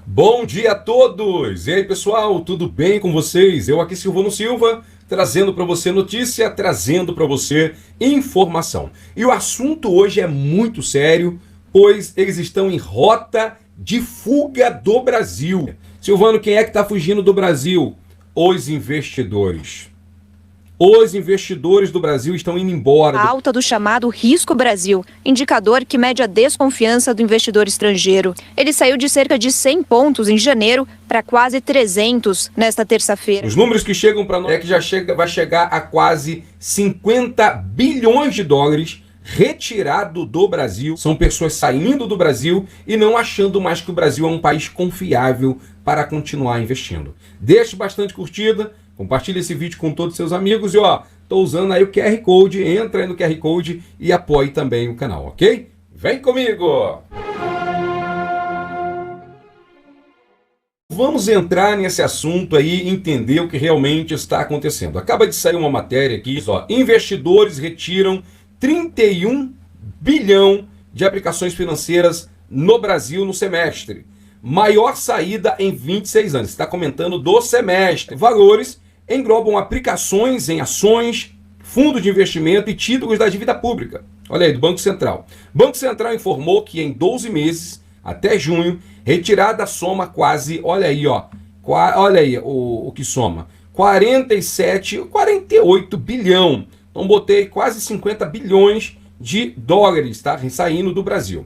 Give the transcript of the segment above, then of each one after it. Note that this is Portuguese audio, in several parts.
Bom dia a todos! E aí, pessoal, tudo bem com vocês? Eu aqui, Silvano Silva, trazendo para você notícia, trazendo para você informação. E o assunto hoje é muito sério, pois eles estão em rota de fuga do Brasil. Silvano, quem é que está fugindo do Brasil? Os investidores. Os investidores do Brasil estão indo embora. A alta do chamado Risco Brasil, indicador que mede a desconfiança do investidor estrangeiro. Ele saiu de cerca de 100 pontos em janeiro para quase 300 nesta terça-feira. Os números que chegam para nós é que vai chegar a quase 50 bilhões de dólares retirado do Brasil. São pessoas saindo do Brasil e não achando mais que o Brasil é um país confiável para continuar investindo. Deixe bastante curtida. Compartilhe esse vídeo com todos os seus amigos e tô usando aí o QR Code, entra aí no QR Code e apoie também o canal, ok? Vem comigo! Vamos entrar nesse assunto aí e entender o que realmente está acontecendo. Acaba de sair uma matéria aqui, investidores retiram 31 bilhão de aplicações financeiras no Brasil no semestre. Maior saída em 26 anos. Está comentando do semestre. Valores englobam aplicações em ações, fundos de investimento e títulos da dívida pública. Olha aí, do Banco Central. O Banco Central informou que em 12 meses, até junho, retirada soma quase, olha aí o que soma, 48 bilhão. Então botei quase 50 bilhões de dólares, tá? Saindo do Brasil.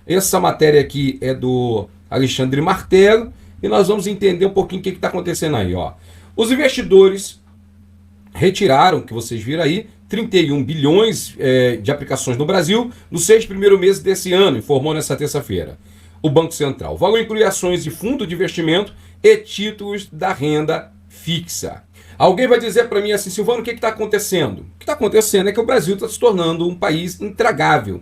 Essa matéria aqui é do Alexandre Martelo e nós vamos entender um pouquinho o que está acontecendo aí, Os investidores retiraram, que vocês viram aí, 31 bilhões de aplicações no Brasil nos 6 primeiros meses desse ano, informou nessa terça-feira o Banco Central. O valor inclui ações de fundo de investimento e títulos da renda fixa. Alguém vai dizer para mim assim, Silvano, o que está acontecendo? O que está acontecendo é que o Brasil está se tornando um país intragável,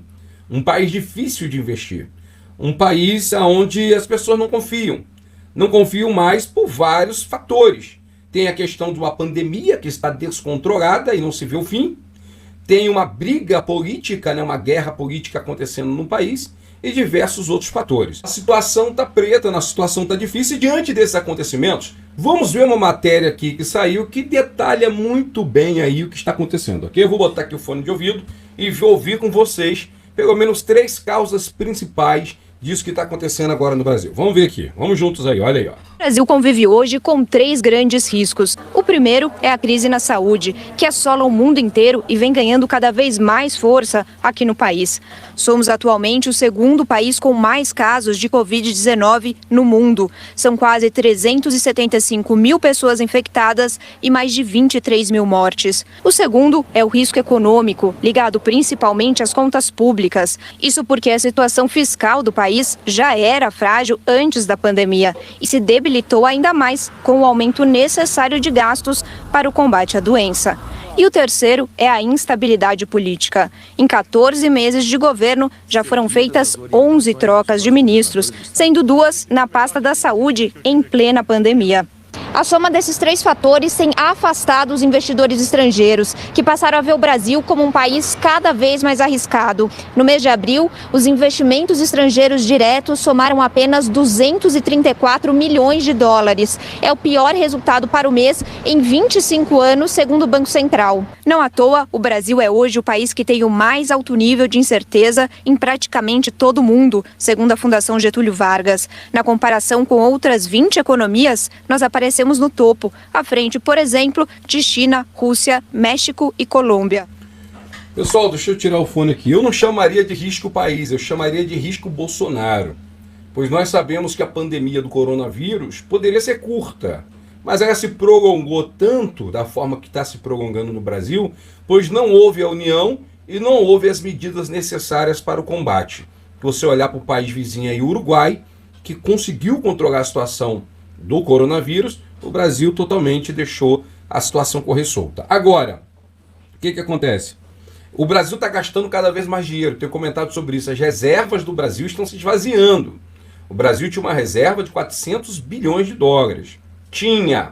um país difícil de investir, um país onde as pessoas não confiam mais por vários fatores. Tem a questão de uma pandemia que está descontrolada e não se vê o fim. Tem uma briga política, uma guerra política acontecendo no país e diversos outros fatores. A situação está preta, a situação está difícil e diante desses acontecimentos, vamos ver uma matéria aqui que saiu que detalha muito bem aí o que está acontecendo, ok? Eu vou botar aqui o fone de ouvido e vou ouvir com vocês pelo menos 3 causas principais disso que está acontecendo agora no Brasil. Vamos ver aqui, vamos juntos aí, olha aí, O Brasil convive hoje com 3 grandes riscos. O primeiro é a crise na saúde, que assola o mundo inteiro e vem ganhando cada vez mais força aqui no país. Somos atualmente o segundo país com mais casos de Covid-19 no mundo. São quase 375 mil pessoas infectadas e mais de 23 mil mortes. O segundo é o risco econômico, ligado principalmente às contas públicas. Isso porque a situação fiscal do país já era frágil antes da pandemia e se debilitou ainda mais com o aumento necessário de gastos para o combate à doença. E o terceiro é a instabilidade política. Em 14 meses de governo, já foram feitas 11 trocas de ministros, sendo 2 na pasta da saúde em plena pandemia. A soma desses 3 fatores tem afastado os investidores estrangeiros, que passaram a ver o Brasil como um país cada vez mais arriscado. No mês de abril, os investimentos estrangeiros diretos somaram apenas 234 milhões de dólares. É o pior resultado para o mês em 25 anos, segundo o Banco Central. Não à toa, o Brasil é hoje o país que tem o mais alto nível de incerteza em praticamente todo o mundo, segundo a Fundação Getúlio Vargas. Na comparação com outras 20 economias, nós aparecemos no topo, à frente, por exemplo, de China, Rússia, México e Colômbia. Pessoal, deixa eu tirar o fone aqui. Eu não chamaria de risco país, eu chamaria de risco Bolsonaro. Pois nós sabemos que a pandemia do coronavírus poderia ser curta, mas ela se prolongou tanto da forma que está se prolongando no Brasil, pois não houve a união e não houve as medidas necessárias para o combate. Se você olhar para o país vizinho aí, o Uruguai, que conseguiu controlar a situação do coronavírus, o Brasil totalmente deixou a situação correr solta. Agora, o que acontece? O Brasil está gastando cada vez mais dinheiro, tenho comentado sobre isso, as reservas do Brasil estão se esvaziando. O Brasil tinha uma reserva de 400 bilhões de dólares. Tinha,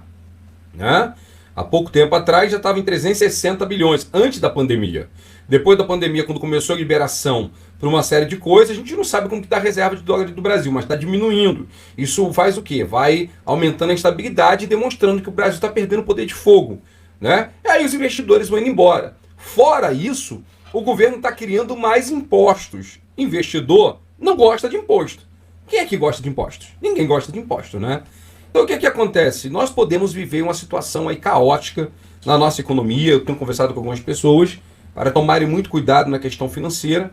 né? Há pouco tempo atrás já estava em 360 bilhões, antes da pandemia. Depois da pandemia, quando começou a liberação por uma série de coisas. A gente não sabe como que está a reserva de dólar do Brasil, mas está diminuindo. Isso faz o quê? Vai aumentando a instabilidade e demonstrando que o Brasil está perdendo poder de fogo, né? E aí os investidores vão indo embora. Fora isso, o governo está criando mais impostos. Investidor não gosta de imposto. Quem é que gosta de impostos? Ninguém gosta de imposto, né? Então o que é que acontece? Nós podemos viver uma situação aí caótica na nossa economia. Eu tenho conversado com algumas pessoas para tomarem muito cuidado na questão financeira,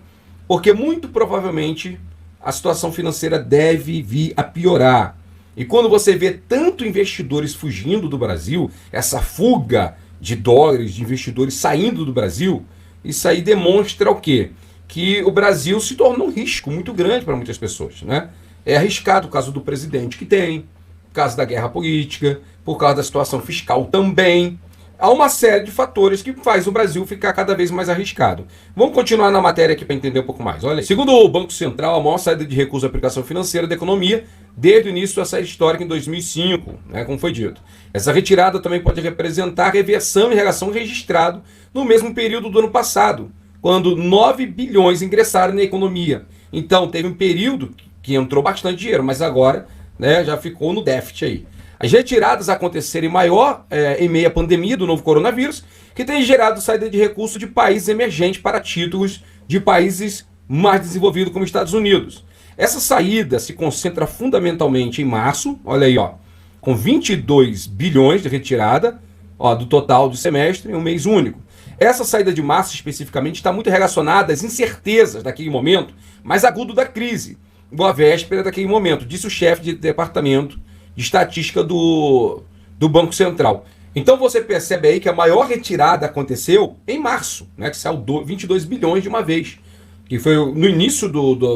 porque muito provavelmente a situação financeira deve vir a piorar. E quando você vê tanto investidores fugindo do Brasil, essa fuga de dólares, de investidores saindo do Brasil, isso aí demonstra o quê? Que o Brasil se tornou um risco muito grande para muitas pessoas, né? É arriscado o caso do presidente que tem, por causa da guerra política, por causa da situação fiscal também. Há uma série de fatores que faz o Brasil ficar cada vez mais arriscado. Vamos continuar na matéria aqui para entender um pouco mais. Olha, segundo o Banco Central, a maior saída de recursos da aplicação financeira da economia desde o início da série histórica em 2005, né, como foi dito. Essa retirada também pode representar reversão em relação ao registrado no mesmo período do ano passado, quando 9 bilhões ingressaram na economia. Então, teve um período que entrou bastante dinheiro, mas agora, né, já ficou no déficit aí. As retiradas acontecerem maior em meio à pandemia do novo coronavírus, que tem gerado saída de recursos de países emergentes para títulos de países mais desenvolvidos como Estados Unidos. Essa saída se concentra fundamentalmente em março, olha aí, ó, com 22 bilhões de retirada, ó, do total do semestre em um mês único. Essa saída de março especificamente está muito relacionada às incertezas daquele momento mais agudo da crise, à véspera daquele momento, disse o chefe de departamento de estatística do Banco Central. Então você percebe aí que a maior retirada aconteceu em março, né, que saiu 22 bilhões de uma vez, que foi no início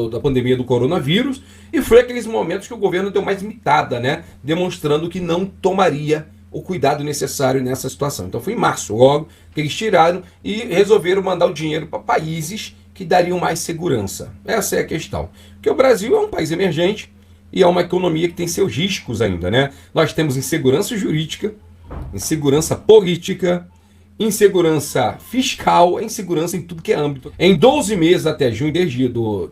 da pandemia do coronavírus, e foi aqueles momentos que o governo deu mais limitada, né, demonstrando que não tomaria o cuidado necessário nessa situação. Então foi em março, logo, que eles tiraram e resolveram mandar o dinheiro para países que dariam mais segurança. Essa é a questão. Porque o Brasil é um país emergente e é uma economia que tem seus riscos ainda, né? Nós temos insegurança jurídica, insegurança política, insegurança fiscal, insegurança em tudo que é âmbito. Em 12 meses até junho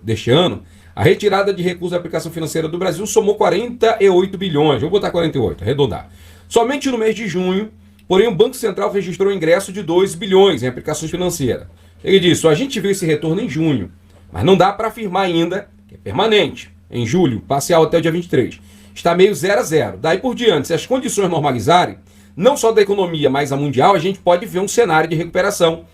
deste ano, a retirada de recursos da aplicação financeira do Brasil somou 48 bilhões. Vou botar 48, arredondar. Somente no mês de junho, porém, o Banco Central registrou ingresso de 2 bilhões em aplicações financeiras. Ele disse, a gente viu esse retorno em junho, mas não dá para afirmar ainda que é permanente. Em julho, parcial até o dia 23. Está meio 0 a 0. Daí por diante, se as condições normalizarem, não só da economia, mas a mundial, a gente pode ver um cenário de recuperação,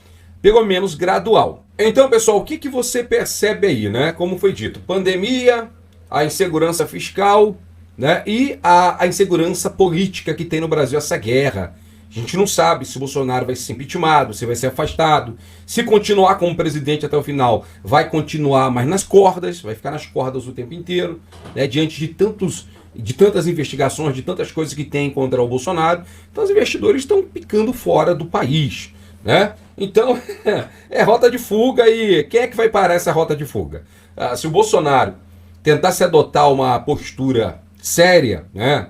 pelo menos gradual. Então, pessoal, o que você percebe aí, né? Como foi dito, pandemia, a insegurança fiscal, né? E a insegurança política que tem no Brasil, essa guerra. A gente não sabe se o Bolsonaro vai ser impeachmentado, se vai ser afastado, se continuar como presidente até o final, vai continuar mais nas cordas, vai ficar nas cordas o tempo inteiro, né, diante de tantas investigações, de tantas coisas que tem contra o Bolsonaro. Então os investidores estão picando fora do país, né? Então é rota de fuga, e quem é que vai parar essa rota de fuga? Se o Bolsonaro tentasse adotar uma postura séria, né?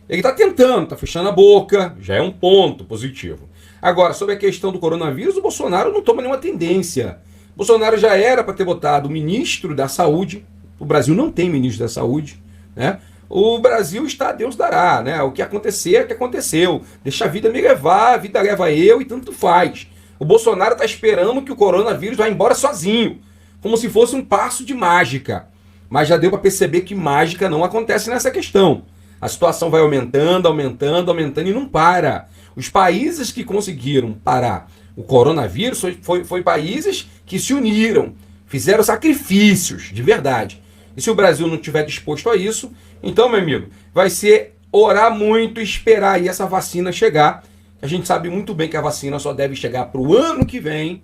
Ele está tentando, está fechando a boca, já é um ponto positivo. Agora, sobre a questão do coronavírus, o Bolsonaro não toma nenhuma tendência. O Bolsonaro já era para ter botado o ministro da Saúde. O Brasil não tem ministro da Saúde, né? O Brasil está a Deus dará, né? O que acontecer é o que aconteceu. Deixa a vida me levar, a vida leva eu e tanto faz. O Bolsonaro está esperando que o coronavírus vá embora sozinho, como se fosse um passo de mágica. Mas já deu para perceber que mágica não acontece nessa questão. A situação vai aumentando, aumentando, aumentando e não para. Os países que conseguiram parar o coronavírus foi países que se uniram, fizeram sacrifícios de verdade. E se o Brasil não estiver disposto a isso, então, meu amigo, vai ser orar muito e esperar aí essa vacina chegar. A gente sabe muito bem que a vacina só deve chegar para o ano que vem,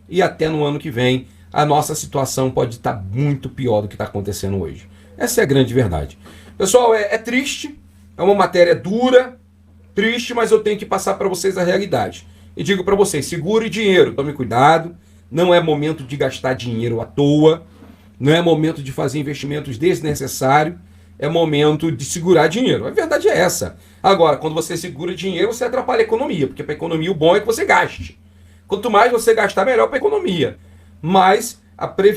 e até no ano que vem a nossa situação pode estar muito pior do que está acontecendo hoje. Essa é a grande verdade. Pessoal, é triste, é uma matéria dura, triste, mas eu tenho que passar para vocês a realidade. E digo para vocês, segure dinheiro, tome cuidado, não é momento de gastar dinheiro à toa, não é momento de fazer investimentos desnecessários, é momento de segurar dinheiro. A verdade é essa. Agora, quando você segura dinheiro, você atrapalha a economia, porque para a economia o bom é que você gaste. Quanto mais você gastar, melhor para a economia. Mas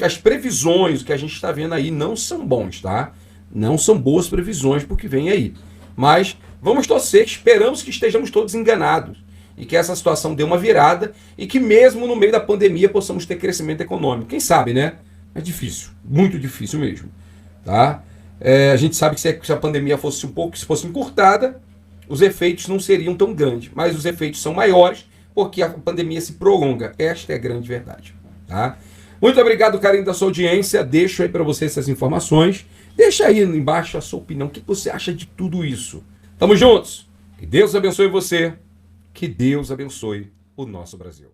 as previsões que a gente está vendo aí não são bons, tá? Não são boas previsões porque vem aí. Mas vamos torcer, esperamos que estejamos todos enganados e que essa situação dê uma virada e que mesmo no meio da pandemia possamos ter crescimento econômico. Quem sabe, né? É difícil, muito difícil mesmo, tá? A gente sabe que se a pandemia fosse se fosse encurtada, os efeitos não seriam tão grandes, mas os efeitos são maiores porque a pandemia se prolonga. Esta é a grande verdade, tá? Muito obrigado, carinho da sua audiência. Deixo aí para você essas informações. Deixa aí embaixo a sua opinião. O que você acha de tudo isso? Tamo juntos. Que Deus abençoe você. Que Deus abençoe o nosso Brasil.